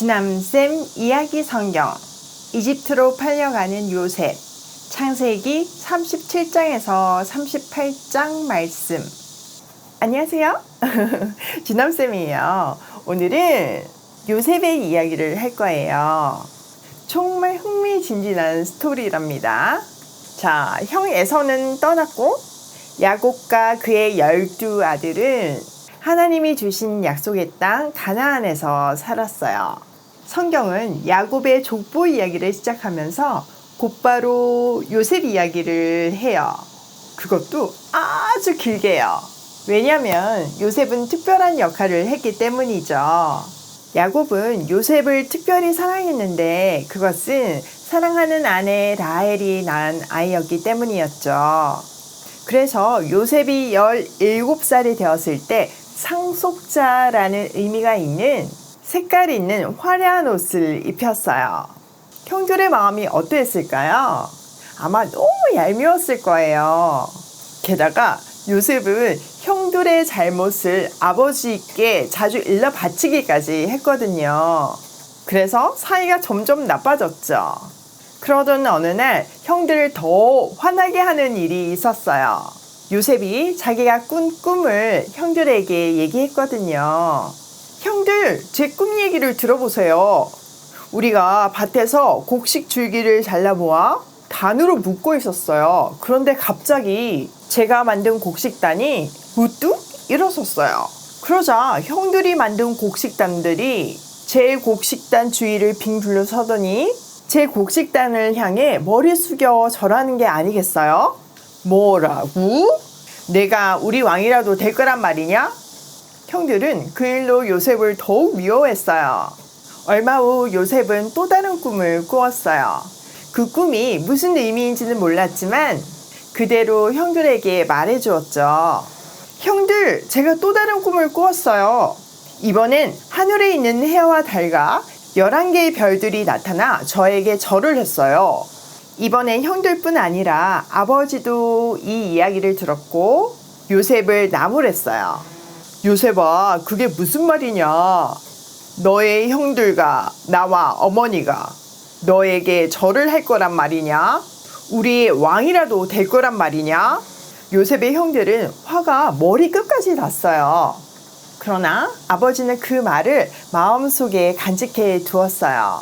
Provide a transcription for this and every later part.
지남쌤 이야기 성경, 이집트로 팔려가는 요셉, 창세기 37장에서 38장 말씀. 안녕하세요. 지남쌤이에요. 오늘은 요셉의 이야기를 할 거예요. 정말 흥미진진한 스토리랍니다. 자, 형 에서는 떠났고 야곱과 그의 12아들은 하나님이 주신 약속의 땅 가나안에서 살았어요. 성경은 야곱의 족보 이야기를 시작하면서 곧바로 요셉 이야기를 해요. 그것도 아주 길게요. 왜냐하면 요셉은 특별한 역할을 했기 때문이죠. 야곱은 요셉을 특별히 사랑했는데 그것은 사랑하는 아내 라헬이 낳은 아이였기 때문이었죠. 그래서 요셉이 17살이 되었을 때 상속자라는 의미가 있는 색깔 있는 화려한 옷을 입혔어요. 형들의 마음이 어땠을까요? 아마 너무 얄미웠을 거예요. 게다가 요셉은 형들의 잘못을 아버지께 자주 일러 바치기까지 했거든요. 그래서 사이가 점점 나빠졌죠. 그러던 어느 날 형들을 더 화나게 하는 일이 있었어요. 요셉이 자기가 꾼 꿈을 형들에게 얘기했거든요. 형들, 제 꿈 얘기를 들어보세요. 우리가 밭에서 곡식 줄기를 잘라보아 단으로 묶고 있었어요. 그런데 갑자기 제가 만든 곡식단이 우뚝 일어섰어요. 그러자 형들이 만든 곡식단들이 제 곡식단 주위를 빙 둘러서더니 제 곡식단을 향해 머리 숙여 절하는 게 아니겠어요? 뭐라고? 내가 우리 왕이라도 될 거란 말이냐? 형들은 그 일로 요셉을 더욱 미워했어요. 얼마 후 요셉은 또 다른 꿈을 꾸었어요. 그 꿈이 무슨 의미인지는 몰랐지만 그대로 형들에게 말해주었죠. 형들, 제가 또 다른 꿈을 꾸었어요. 이번엔 하늘에 있는 해와 달과 11개의 별들이 나타나 저에게 절을 했어요. 이번엔 형들뿐 아니라 아버지도 이 이야기를 들었고 요셉을 나무랬어요. 요셉아, 그게 무슨 말이냐? 너의 형들과 나와 어머니가 너에게 절을 할 거란 말이냐? 우리의 왕이라도 될 거란 말이냐? 요셉의 형들은 화가 머리 끝까지 났어요. 그러나 아버지는 그 말을 마음속에 간직해 두었어요.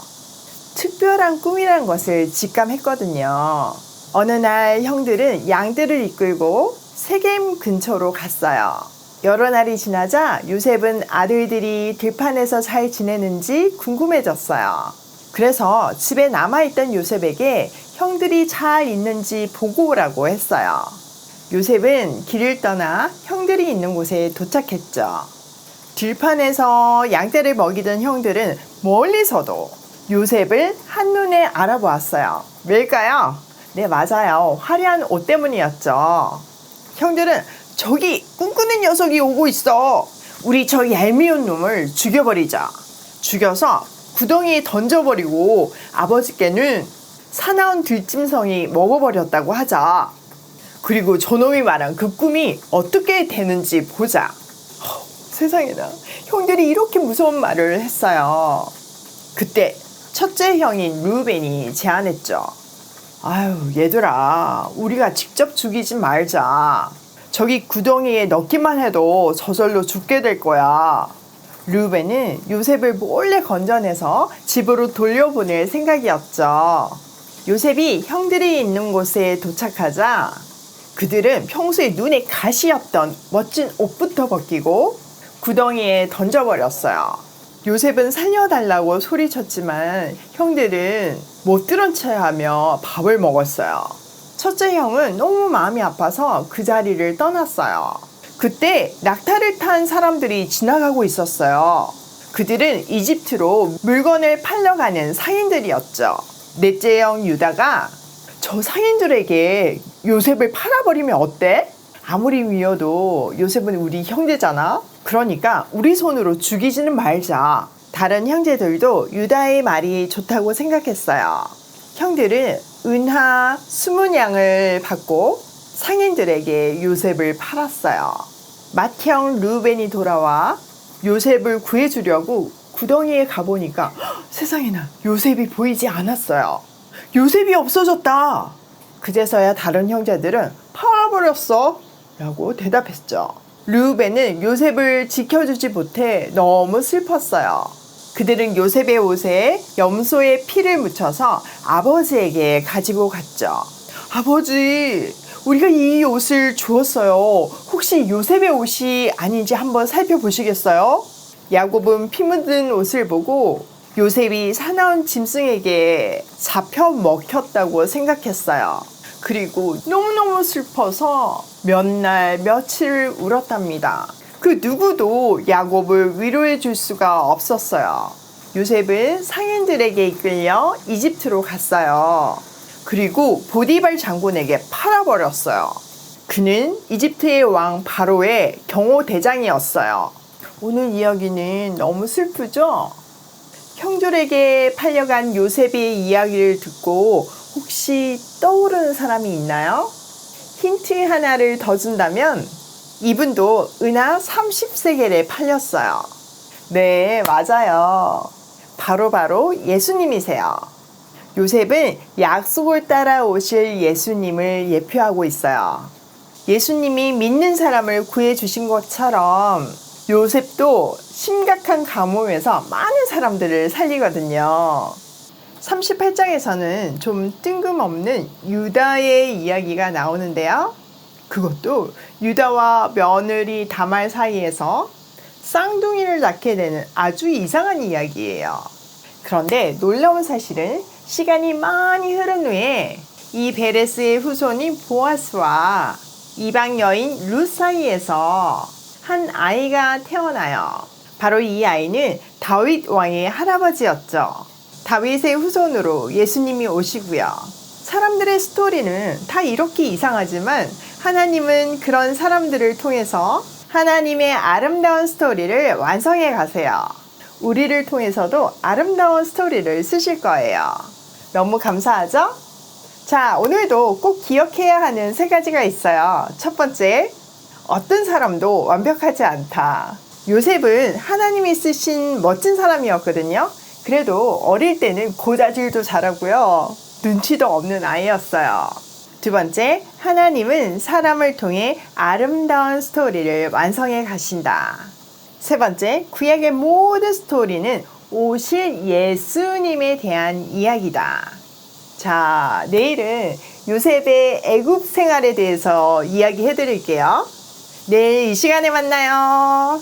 특별한 꿈이라는 것을 직감했거든요. 어느 날 형들은 양들을 이끌고 세겜 근처로 갔어요. 여러 날이 지나자 요셉은 아들들이 들판에서 잘 지내는지 궁금해졌어요. 그래서 집에 남아있던 요셉에게 형들이 잘 있는지 보고 오라고 했어요. 요셉은 길을 떠나 형들이 있는 곳에 도착했죠. 들판에서 양떼를 먹이던 형들은 멀리서도 요셉을 한눈에 알아보았어요. 왜일까요? 네, 맞아요. 화려한 옷 때문이었죠. 형들은 저기 꿈꾸는 녀석이 오고 있어. 우리 저 얄미운 놈을 죽여버리자. 죽여서 구덩이에 던져버리고 아버지께는 사나운 들짐승이 먹어버렸다고 하자. 그리고 저놈이 말한 그 꿈이 어떻게 되는지 보자. 세상에나, 형들이 이렇게 무서운 말을 했어요. 그때 첫째 형인 루벤이 제안했죠. 아유, 얘들아, 우리가 직접 죽이지 말자. 저기 구덩이에 넣기만 해도 저절로 죽게 될 거야. 루벤은 요셉을 몰래 건져내서 집으로 돌려보낼 생각이었죠. 요셉이 형들이 있는 곳에 도착하자 그들은 평소에 눈에 가시였던 멋진 옷부터 벗기고 구덩이에 던져버렸어요. 요셉은 살려달라고 소리쳤지만 형들은 못 들은 채 하며 밥을 먹었어요. 첫째 형은 너무 마음이 아파서 그 자리를 떠났어요. 그때 낙타를 탄 사람들이 지나가고 있었어요. 그들은 이집트로 물건을 팔러 가는 상인들이었죠. 넷째 형 유다가 저 상인들에게 요셉을 팔아버리면 어때? 아무리 미워도 요셉은 우리 형제잖아. 그러니까 우리 손으로 죽이지는 말자. 다른 형제들도 유다의 말이 좋다고 생각했어요. 형들은 은하 20냥을 받고 상인들에게 요셉을 팔았어요. 맏형 루벤이 돌아와 요셉을 구해주려고 구덩이에 가보니까 세상에나 요셉이 보이지 않았어요. 요셉이 없어졌다. 그제서야 다른 형제들은 팔아버렸어 라고 대답했죠. 르우벤은 요셉을 지켜주지 못해 너무 슬펐어요. 그들은 요셉의 옷에 염소의 피를 묻혀서 아버지에게 가지고 갔죠. 아버지, 우리가 이 옷을 주었어요. 혹시 요셉의 옷이 아닌지 한번 살펴보시겠어요? 야곱은 피 묻은 옷을 보고 요셉이 사나운 짐승에게 잡혀 먹혔다고 생각했어요. 그리고 너무너무 슬퍼서 몇 날 며칠 울었답니다. 그 누구도 야곱을 위로해 줄 수가 없었어요. 요셉은 상인들에게 이끌려 이집트로 갔어요. 그리고 보디발 장군에게 팔아버렸어요. 그는 이집트의 왕 바로의 경호대장이었어요. 오늘 이야기는 너무 슬프죠? 형들에게 팔려간 요셉의 이야기를 듣고 혹시 떠오르는 사람이 있나요? 힌트 하나를 더 준다면 이분도 은하 30세겔에 팔렸어요. 네, 맞아요. 바로 예수님이세요. 요셉은 약속을 따라 오실 예수님을 예표하고 있어요. 예수님이 믿는 사람을 구해주신 것처럼 요셉도 심각한 가뭄에서 많은 사람들을 살리거든요. 38장에서는 좀 뜬금없는 유다의 이야기가 나오는데요. 그것도 유다와 며느리 다말 사이에서 쌍둥이를 낳게 되는 아주 이상한 이야기예요. 그런데 놀라운 사실은 시간이 많이 흐른 후에 이 베레스의 후손인 보아스와 이방 여인 룻 사이에서 한 아이가 태어나요. 바로 이 아이는 다윗 왕의 할아버지였죠. 다윗의 후손으로 예수님이 오시고요. 사람들의 스토리는 다 이렇게 이상하지만 하나님은 그런 사람들을 통해서 하나님의 아름다운 스토리를 완성해 가세요. 우리를 통해서도 아름다운 스토리를 쓰실 거예요. 너무 감사하죠? 자, 오늘도 꼭 기억해야 하는 3가지가 있어요. 첫 번째, 어떤 사람도 완벽하지 않다. 요셉은 하나님이 쓰신 멋진 사람이었거든요. 그래도 어릴 때는 고자질도 잘하고요. 눈치도 없는 아이였어요. 두 번째, 하나님은 사람을 통해 아름다운 스토리를 완성해 가신다. 세 번째, 구약의 모든 스토리는 오실 예수님에 대한 이야기다. 자, 내일은 요셉의 애굽 생활에 대해서 이야기해 드릴게요. 내일 이 시간에 만나요.